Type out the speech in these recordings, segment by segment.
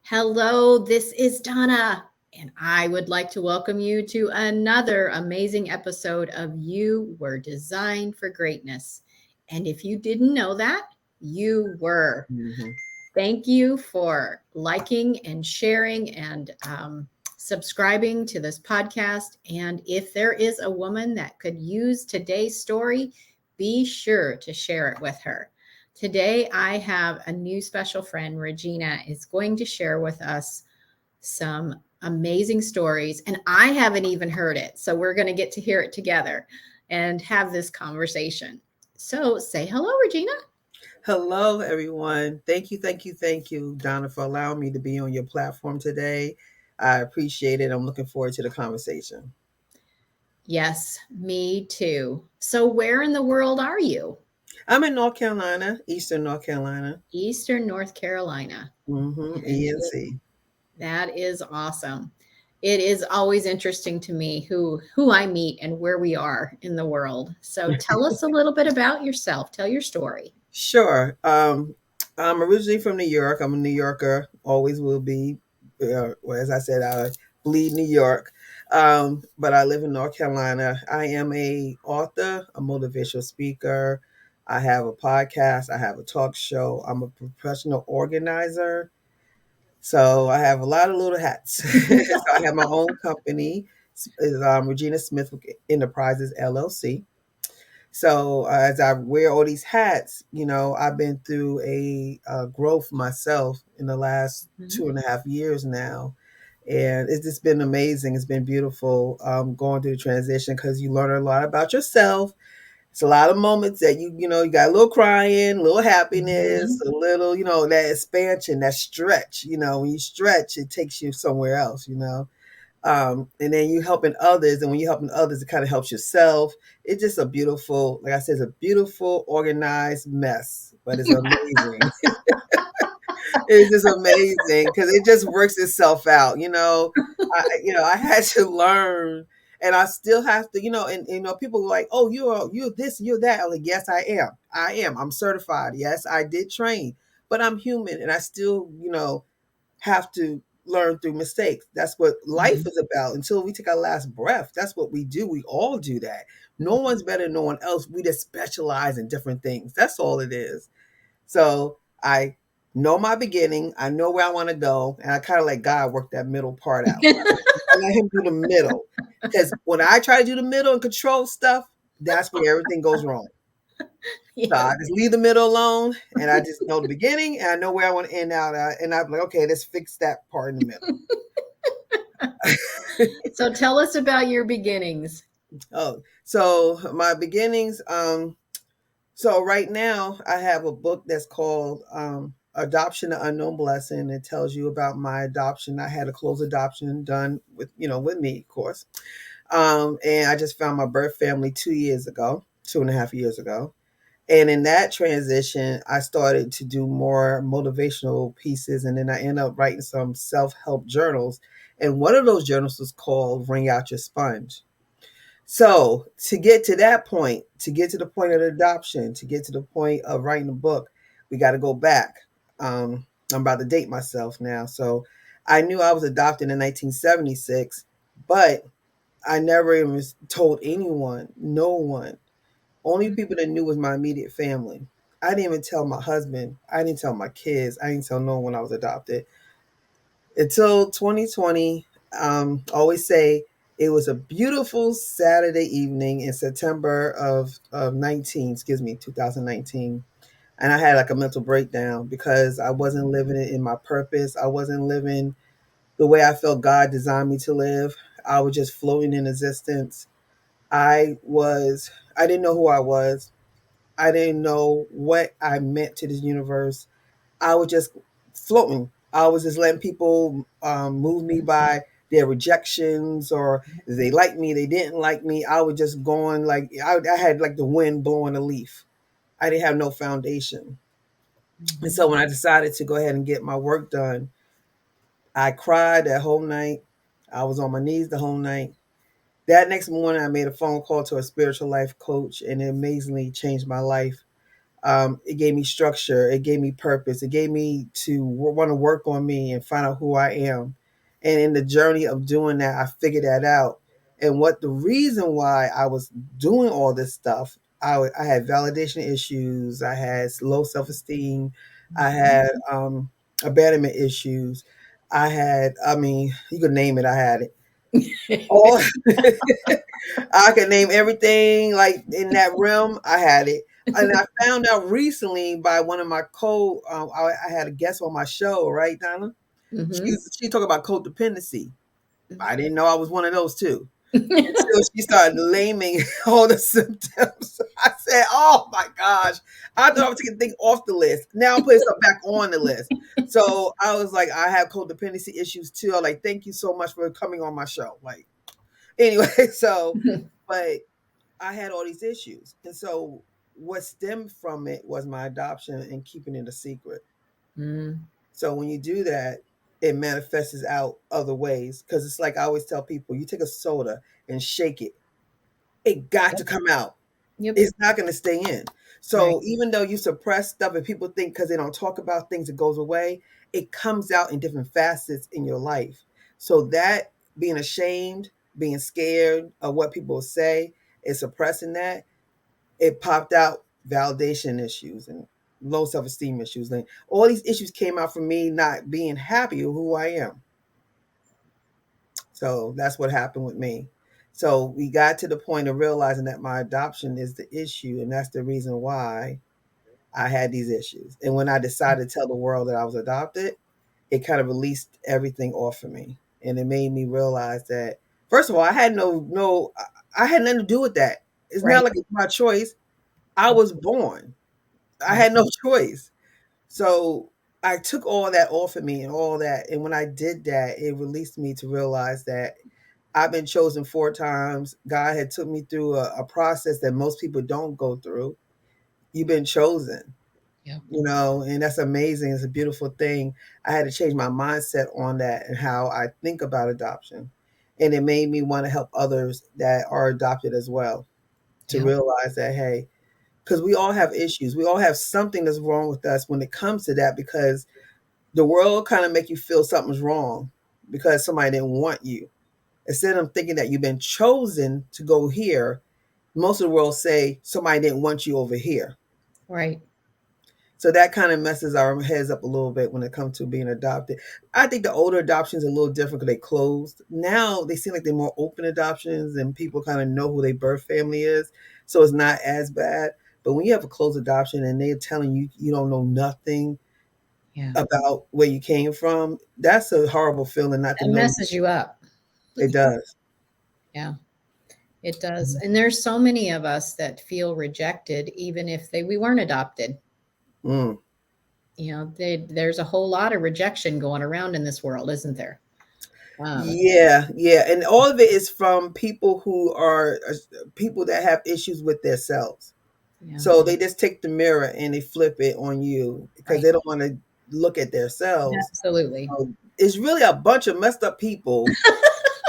Hello, this is Donna, and I would like to welcome you to another amazing episode of You Were Designed for Greatness. And if you didn't know that, you were. Mhm. Thank you for liking and sharing and subscribing to this podcast. And if there is a woman that could use today's story, be sure to share it with her. Today, I have a new special friend. Regina is going to share with us some amazing stories, and I haven't even heard it. So, we're going to get to hear it together and have this conversation. So, say hello, Regina. Hello, everyone. Thank you, Donna, for allowing me to be on your platform today. I appreciate it. I'm looking forward to the conversation. Yes, me too. So, where in the world are you? I'm in North Carolina, Eastern North Carolina. Eastern North Carolina. And ENC. that is awesome. It is always interesting to me who I meet and where we are in the world. So, tell us a little bit about yourself. Tell your story. Sure. I'm originally from New York. I'm a New Yorker, always will be. Well, as I said, I bleed New York. But I live in North Carolina. I am a author, a motivational speaker. I have a podcast. I have a talk show. I'm a professional organizer. So I have a lot of little hats. So I have my own company. It's Regina Smithwick Enterprises LLC. So as I wear all these hats, I've been through a growth myself in the last Mhm. 2.5 years now. And it's just been amazing. It's been beautiful going through the transition because you learn a lot about yourself. It's a lot of moments that you got a little crying, a little happiness, Mhm. a little, that expansion, that stretch. When you stretch, it takes you somewhere else. And then you helping others, and when you're helping others, it kind of helps yourself. It's just a beautiful, like I said, it's a beautiful organized mess, but it's amazing. It's just amazing because it just works itself out. I had to learn, and I still have to. And people are like, "Oh, you're this, you're that." I'm like, "Yes, I am. I am. I'm certified. Yes, I did train, but I'm human, and I still, have to learn through mistakes. That's what life Mhm. is about until we take our last breath. That's what we do. We all do that. No one's better than no one else. We just specialize in different things. That's all it is. So I know my beginning. I know where I want to go. And I kind of let God work that middle part out. I let him do the middle. Because when I try to do the middle and control stuff, that's where everything goes wrong. So Yes. I just leave the middle alone, and I just know the beginning, and I know where I want to end out at, and I'm like, okay, let's fix that part in the middle. So, tell us about your beginnings. Oh, so my beginnings. So right now I have a book that's called "Adoption: An Unknown Blessing." It tells you about my adoption. I had a closed adoption done with me, of course. And I just found my birth family 2 years ago, 2.5 years ago. And in that transition, I started to do more motivational pieces. And then I ended up writing some self help journals. And one of those journals was called Wring Out Your Sponge. So to get to that point, to get to the point of adoption, to get to the point of writing a book, we got to go back. I'm about to date myself now. So I knew I was adopted in 1976, but I never even told anyone, no one. Only people that knew was my immediate family. I didn't even tell my husband. I didn't tell my kids. I didn't tell no one when I was adopted until 2020. Always say it was a beautiful Saturday evening in September of 2019. And I had like a mental breakdown because I wasn't living it in my purpose. I wasn't living the way I felt God designed me to live. I was just floating in existence. I didn't know who I was. I didn't know what I meant to this universe. I was just floating. I was just letting people move me by their rejections, or they liked me, they didn't like me. I was just going like I had like the wind blowing a leaf. I didn't have no foundation. And Mhm. so when I decided to go ahead and get my work done, I cried that whole night. I was on my knees the whole night. That next morning, I made a phone call to a spiritual life coach, and it amazingly changed my life. It gave me structure. It gave me purpose. It gave me to want to work on me and find out who I am. And in the journey of doing that, I figured that out. And what the reason why I was doing all this stuff, I had validation issues. I had low self esteem. I had abandonment issues. I mean, you could name it. I had it all. I could name everything like in that realm. I had it, and I found out recently by one of my I had a guest on my show, right, Donna? Mm-hmm. She talked about codependency. I didn't know I was one of those too. Until she started naming all the symptoms. I said, "Oh my gosh!" I thought I was taking things off the list. Now I'm putting stuff back on the list. So I was like, I have codependency issues too. I'm like, thank you so much for coming on my show. Like, anyway, so, but I had all these issues. And so what stemmed from it was my adoption and keeping it a secret. Mm, So when you do that, it manifests out other ways. Because it's like I always tell people, you take a soda and shake it, it got to yep. come out. Yep. It's not going to stay in. Right. So even though you suppress stuff and people think because they don't talk about things, it goes away, it comes out in different facets in your life. So that being ashamed, being scared of what people say, is suppressing that, it popped out validation issues and low self-esteem issues. And all these issues came out from me not being happy with who I am. So that's what happened with me. So we got to the point of realizing that my adoption is the issue, and that's the reason why I had these issues. And when I decided to tell the world that I was adopted, it kind of released everything off of me. And it made me realize that first of all, I had I had nothing to do with that. It's not Right. like it's my choice. I was born. I Right. had no choice. So I took all that off of me and all that. And when I did that, it released me to realize that I've been chosen 4 times. God had took me through a process that most people don't go through. You've been chosen, Yep. and that's amazing. It's a beautiful thing. I had to change my mindset on that and how I think about adoption. And it made me want to help others that are adopted as well to Yep. realize that, hey, because we all have issues. We all have something that's wrong with us when it comes to that because the world kind of make you feel something's wrong because somebody didn't want you. Instead of thinking that you've been chosen to go here, most of the world say somebody didn't want you over here. Right. So that kind of messes our heads up a little bit when it comes to being adopted. I think the older adoptions are a little different because they closed. Now they seem like they're more open adoptions and people kind of know who their birth family is. So it's not as bad. But when you have a closed adoption and they're telling you you don't know nothing Yeah. about where you came from, that's a horrible feeling not to It know. messes you up. It does. Yeah. It does. And there's so many of us that feel rejected, even if we weren't adopted. Mm. There's a whole lot of rejection going around in this world, isn't there? Um, Yeah, yeah. And all of it is from people who are people that have issues with themselves. yeah. So they just take the mirror and they flip it on you because Right. they don't want to look at themselves. Absolutely. It's really a bunch of messed up people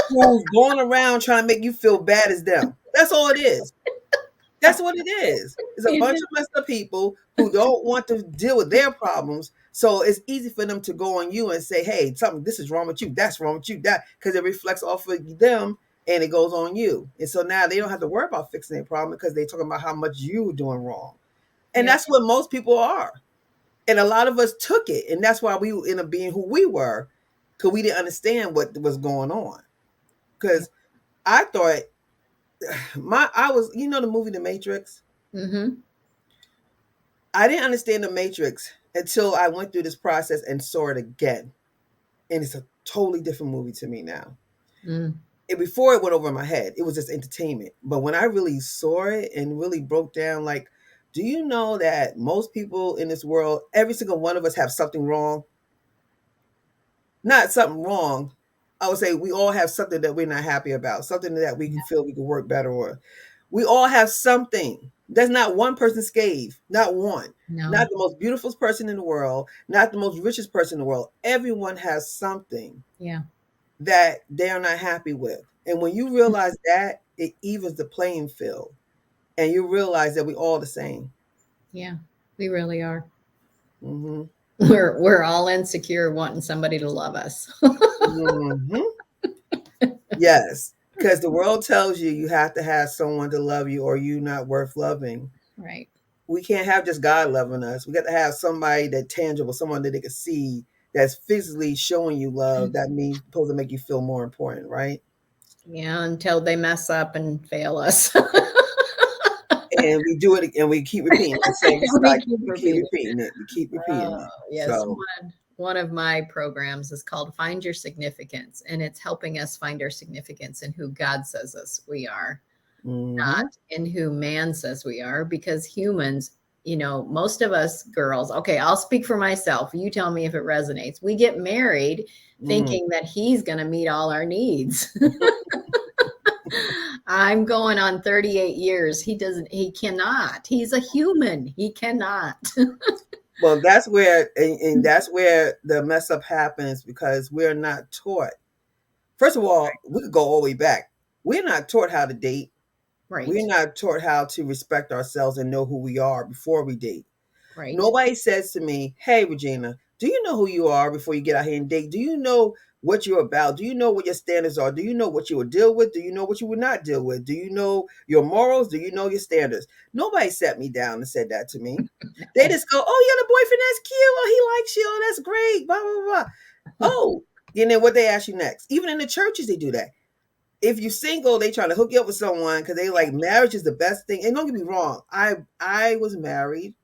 who's going around trying to make you feel bad as them. That's all it is. That's what it is. It's a bunch of messed up people who don't want to deal with their problems. So it's easy for them to go on you and say, hey, something, this is wrong with you. That's wrong with you. That, because it reflects off of them and it goes on you. And so now they don't have to worry about fixing their problem because they're talking about how much you're doing wrong. And Yeah. that's what most people are. And a lot of us took it. And that's why we ended up being who we were because we didn't understand what was going on. Yeah. Because I thought I was, the movie The Matrix? Mm-hmm. I didn't understand The Matrix until I went through this process and saw it again. And it's a totally different movie to me now. Mm. And before it went over my head, it was just entertainment. But when I really saw it and really broke down, like, do you know that most people in this world, every single one of us have something wrong? Not something wrong. I would say we all have something that we're not happy about, something that we can feel we can work better on. We all have something. There's not one person scathed, not one. Not No. the most beautiful person in the world, not the most richest person in the world. Everyone has something Yeah. that they are not happy with. And when you realize that, it evens the playing field. And you realize that we all the same. Yeah. We really are. Mm-hmm. We're all insecure, wanting somebody to love us. Mm-hmm. Yes, because the world tells you you have to have someone to love you or you not worth loving. Right. We can't have just God loving us. We got to have somebody that tangible, someone that they can see that's physically showing you love. That means supposed to make you feel more important, right? Yeah, until they mess up and fail us. And we do it and we keep repeating the same We cycle. keep We keep repeating. repeating it. We keep repeating it. Yes, So, one of my programs is called Find Your Significance, and it's helping us find our significance in who God says us we are, mm-hmm, not in who man says we are, because humans, most of us girls, okay, I'll speak for myself. You tell me if it resonates. We get married mm, thinking that he's going to meet all our needs. I'm going on 38 years. He cannot. He's a human. He cannot. well, that's where, and that's where the mess up happens because we're not taught. First of all, we could go all the way back. We're not taught how to date. Right. We're not taught how to respect ourselves and know who we are before we date. Right. Nobody says to me, "Hey, Regina, do you know who you are before you get out here and date? Do you know what you're about? Do you know what your standards are? Do you know what you will deal with? Do you know what you will not deal with? Do you know your morals? Do you know your standards?" Nobody sat me down and said that to me. They No. just go, "Oh, you got a boyfriend? That's cute. Oh, he likes you. Oh, that's great. Blah blah blah." Oh, and then what they ask you next? Even in the churches, they do that. If you're single, they try to hook you up with someone because they like marriage is the best thing. And don't get me wrong, I was married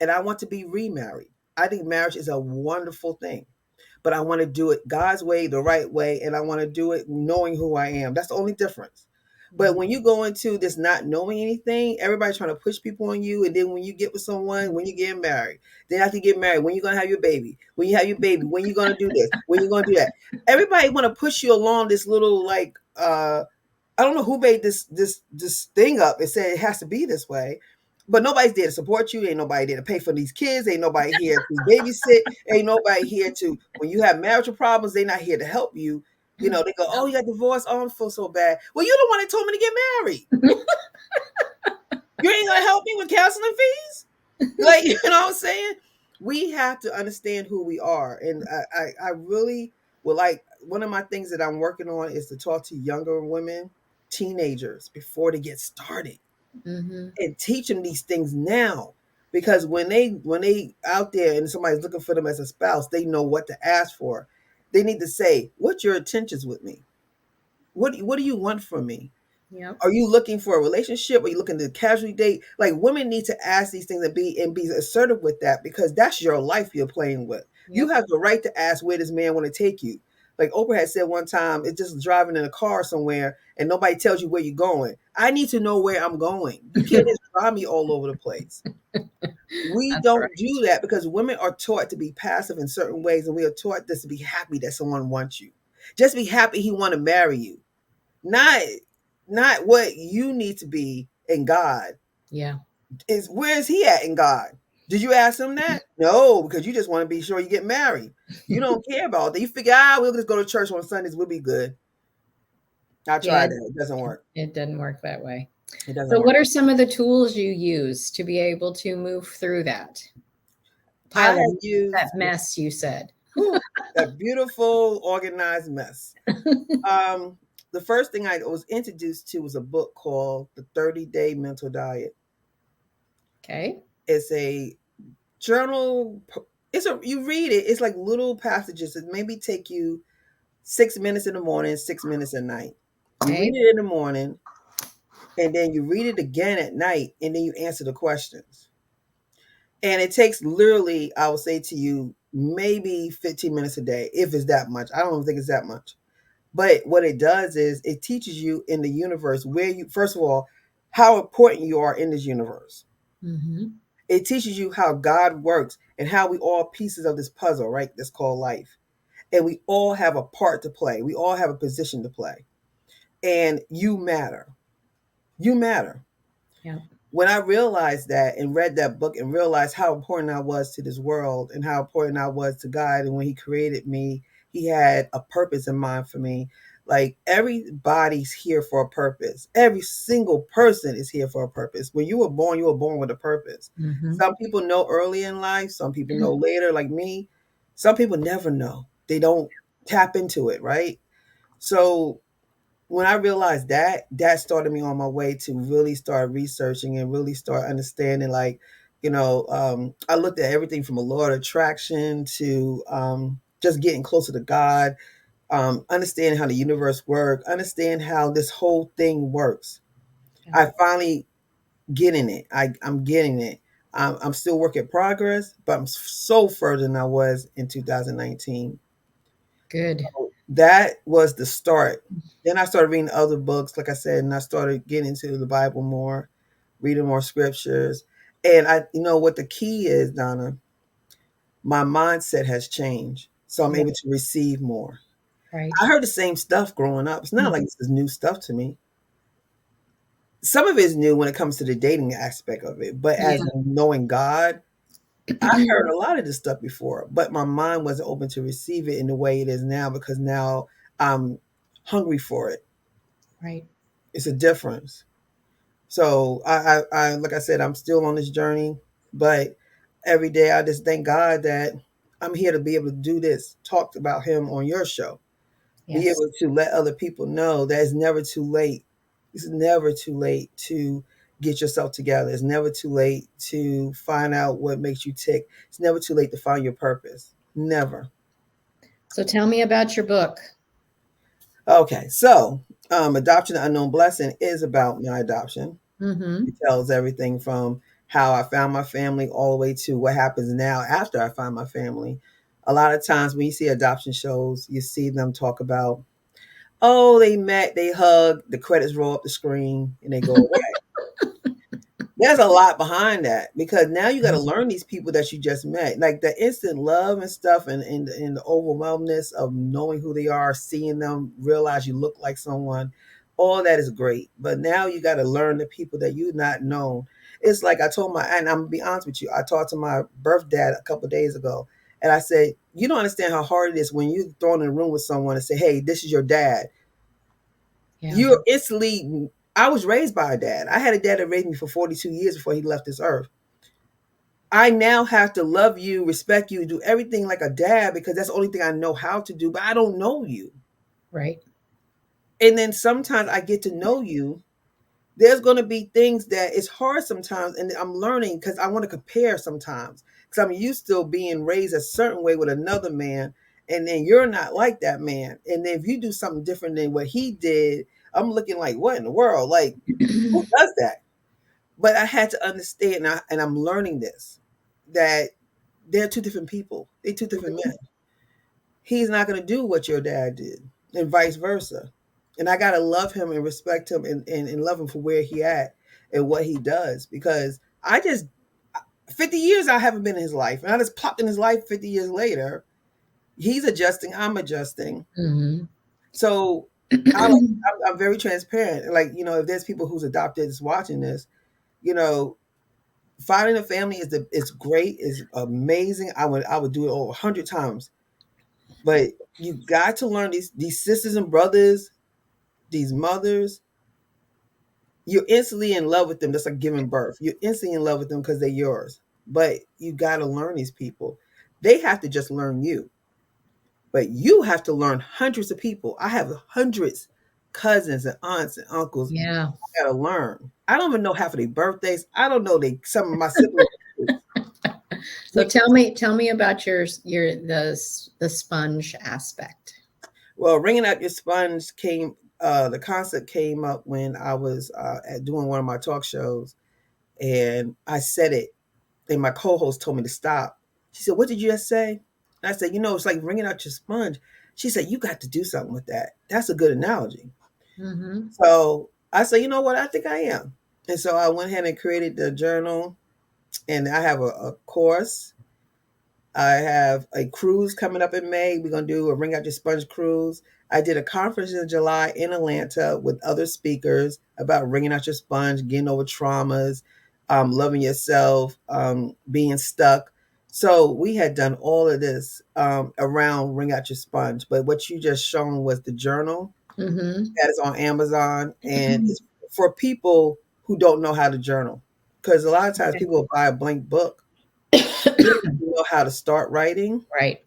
and I want to be remarried. I think marriage is a wonderful thing, but I want to do it God's way, the right way, and I want to do it knowing who I am. That's the only difference. But when you go into this not knowing anything, everybody's trying to push people on you, and then when you get with someone, when you get married, then after you get married, when you're gonna have your baby, when you have your baby, when you're gonna do this, when you're gonna do that, everybody want to push you along this little like I don't know who made this thing up and said it has to be this way, but nobody's there to support you. Ain't nobody there to pay for these kids. Ain't nobody here to babysit. Ain't nobody here to when you have marital problems. They're not here to help you. You know, they go, "Oh, you got divorced. Oh, I feel so bad." Well, you're the one that told me to get married. You ain't gonna help me with counseling fees. Like, you know what I'm saying? We have to understand who we are. And I really would like one of my things that I'm working on is to talk to younger women, teenagers, before they get started Mm-hmm. and teach them these things now. Because when they out there and somebody's looking for them as a spouse, they know what to ask for. They need to say, "What's your intentions with me? What do you want from me? Yep. Are you looking for a relationship? Are you looking to casually date?" Like women need to ask these things and be assertive with that because that's your life you're playing with. You Yep. have the right to ask where this man want to take you. Like Oprah had said one time, it's just driving in a car somewhere and nobody tells you where you're going. I need to know where I'm going. You can't just drive me all over the place. We That's don't right. do that because women are taught to be passive in certain ways, and we are taught this to be happy that someone wants you. Just be happy he want to marry you, not not what you need to be in God. Yeah. Is where is he at in God? Did you ask him that? No, because you just want to be sure you get married. You don't care about that. You figure, we'll just go to church on Sundays. We'll be good. I Yeah. tried that. It doesn't work. It doesn't work that way. It doesn't So, work. what are some of the tools you use to be able to move through that I pile of have used that mess you said? whew, a beautiful, organized mess. Um, the first thing I was introduced to was a book called The 30-Day Mental Diet. Okay. It's a journal. It's a you read it. It's like little passages that maybe take you 6 minutes in the morning, 6 minutes at night. You read Okay. it in the morning, and then you read it again at night, and then you answer the questions. And it takes literally, I would say to you, maybe 15 minutes a day, if it's that much. I don't even think it's that much. But what it does is it teaches you in the universe where you, first of all, how important you are in this universe. Mm-hmm. It teaches you how God works and how we all pieces of this puzzle, right? That's called life. And we all have a part to play. We all have a position to play. And you matter. You matter. Yeah. When I realized that and read that book and realized how important I was to this world and how important I was to God, and when He created me, He had a purpose in mind for me. Like everybody's here for a purpose. Every single person is here for a purpose. When you were born with a purpose. Mm-hmm. Some people know early in life, some people know later, like me. Some people never know. They don't tap into it, right? So when I realized that, that started me on my way to really start researching and really start understanding, like, I looked at everything from a law of attraction to just getting closer to God, understand how the universe works, understand how this whole thing works. Yeah. I finally getting it. I'm getting it. I'm still work in progress, but I'm so further than I was in 2019. Good. That was the start. Then I started reading other books, like I said, and I started getting into the Bible more, reading more scriptures. And what the key is, Donna, my mindset has changed. So I'm Yeah. able to receive more. Right. I heard the same stuff growing up. It's not Mm. like this is new stuff to me. Some of it is new when it comes to the dating aspect of it, but as Yeah. in knowing God, I heard a lot of this stuff before, but my mind wasn't open to receive it in the way it is now because now I'm hungry for it. Right. It's a difference. So I like I said, I'm still on this journey, but every day I just thank God that I'm here to be able to do this, talk about Him on your show, be Yes. able to let other people know that it's never too late. It's never too late to get yourself together. It's never too late to find out what makes you tick. It's never too late to find your purpose. Never. So tell me about your book. Okay, so Adoption the Unknown Blessing is about my adoption. Mm-hmm. It tells everything from how I found my family all the way to what happens now after I find my family. A lot of times when you see adoption shows, you see them talk about, oh, they met, they hugged, the credits roll up the screen, and they go away. There's a lot behind that because now you got to learn these people that you just met, like the instant love and stuff, and the overwhelmness of knowing who they are, seeing them, realize you look like someone. All that is great, but now you got to learn the people that you not known. It's like I told and I'm gonna be honest with you. I talked to my birth dad a couple of days ago, and I said, you don't understand how hard it is when you thrown in a room with someone and say, "Hey, this is your dad." Yeah. You're instantly. I was raised by a dad. I had a dad that raised me for 42 years before he left this earth. I now have to love you, respect you, do everything like a dad because that's the only thing I know how to do, but I don't know you. Right. And then sometimes I get to know you. There's going to be things that it's hard sometimes, and I'm learning because I want to compare sometimes because I'm used to being raised a certain way with another man, and then you're not like that man. And then if you do something different than what he did, I'm looking like, what in the world? Like, who does that? But I had to understand, and I'm learning this, that they're two different people. They're two different men. He's not going to do what your dad did, and vice versa. And I got to love him and respect him and love him for where he at and what he does because 50 years I haven't been in his life. And I just popped in his life 50 years later. He's adjusting. I'm adjusting. Mm-hmm. So I'm very transparent. Like, if there's people who's adopted is watching this, you know, finding a family is great, is amazing. I would do it over 100 times. But you got to learn these sisters and brothers, these mothers. You're instantly in love with them. That's like giving birth. You're instantly in love with them because they're yours. But you got to learn these people. They have to just learn you, but you have to learn hundreds of people. I have hundreds, cousins and aunts and uncles. Yeah. I gotta learn. I don't even know half of their birthdays. I don't know some of my siblings. So tell me about the sponge aspect. Well, ringing out your sponge came. The concept came up when I was doing one of my talk shows, and I said it, and my co-host told me to stop. She said, "What did you just say?" And I said, "It's like ringing out your sponge." She said, "You got to do something with that. That's a good analogy." Mm-hmm. So I said, "You know what? I think I am." And so I went ahead and created the journal, and I have a course. I have a cruise coming up in May. We're going to do a Ring Out Your Sponge cruise. I did a conference in July in Atlanta with other speakers about ringing out your sponge, getting over traumas, loving yourself, being stuck. So we had done all of this around Ring Out Your Sponge. But what you just shown was the journal. Mm-hmm. That is on Amazon, and it's for people who don't know how to journal. Because a lot of times people will buy a blank book, they don't know how to start writing. Right.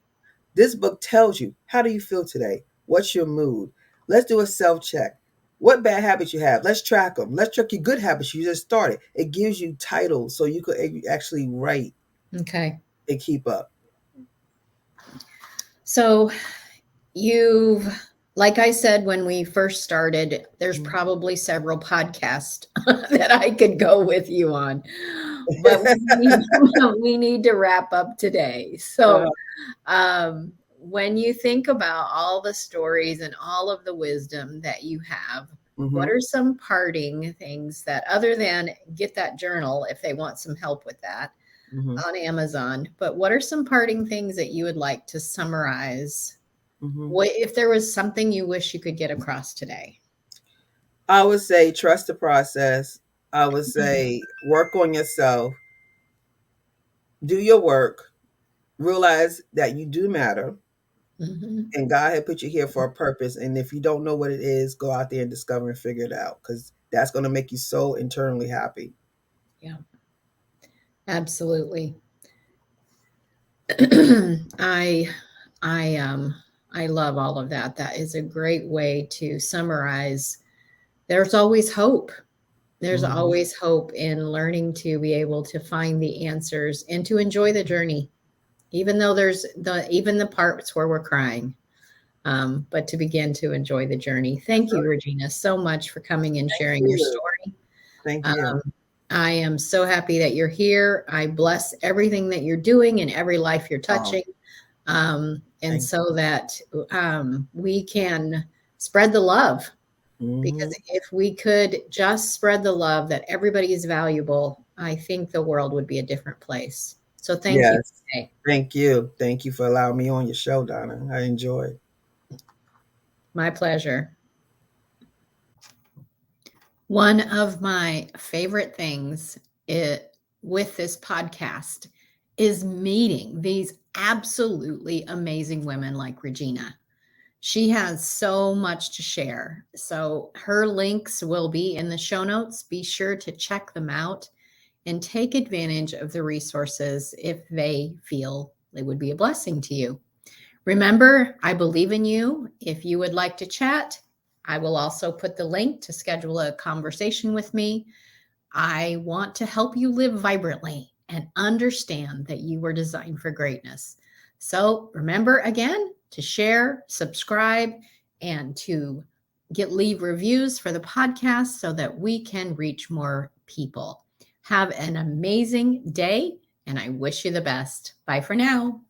This book tells you, how do you feel today? What's your mood? Let's do a self check. What bad habits you have? Let's track them. Let's track your good habits you just started. It gives you titles so you could actually write Okay. and keep up. So you've, like I said when we first started, there's Mhm. probably several podcasts that I could go with you on, but we need to wrap up today. So, when you think about all the stories and all of the wisdom that you have, what Mhm. are some parting things that, other than get that journal if they want some help with that Mhm. on Amazon, but what are some parting things that you would like to summarize? Mhm. What if there was something you wish you could get across today? I would say trust the process. I would say work on yourself, do your work, realize that you do matter, Mhm. and God had put you here for a purpose. And if you don't know what it is, go out there and discover and figure it out, because that's going to make you so internally happy. Yeah, absolutely. I I I love all of that. That is a great way to summarize. There's always hope. There's Mhm. always hope in learning to be able to find the answers and to enjoy the journey, even though there's even the parts where we're crying. But to begin to enjoy the journey. That's Thank you, right. Regina, so much for coming and Thank sharing your you. story. Thank you. Um, I am so happy that you're here. I bless everything that you're doing and every life you're Oh, touching. And thank so that we can spread the love. you. Because Mhm. if we could just spread the love that everybody is valuable, I think the world would be a different place. So thank you Yes. today. Thank you. Thank you for allowing me on your show, Donna. I enjoyed. My pleasure. One of my favorite things with this podcast is meeting these absolutely amazing women like Regina. She has so much to share. So her links will be in the show notes. Be sure to check them out and take advantage of the resources if they feel they would be a blessing to you. Remember, I believe in you. If you would like to chat, I will also put the link to schedule a conversation with me. I want to help you live vibrantly and understand that you were designed for greatness. So remember again to share, subscribe, and to leave reviews for the podcast so that we can reach more people. Have an amazing day, and I wish you the best. Bye for now.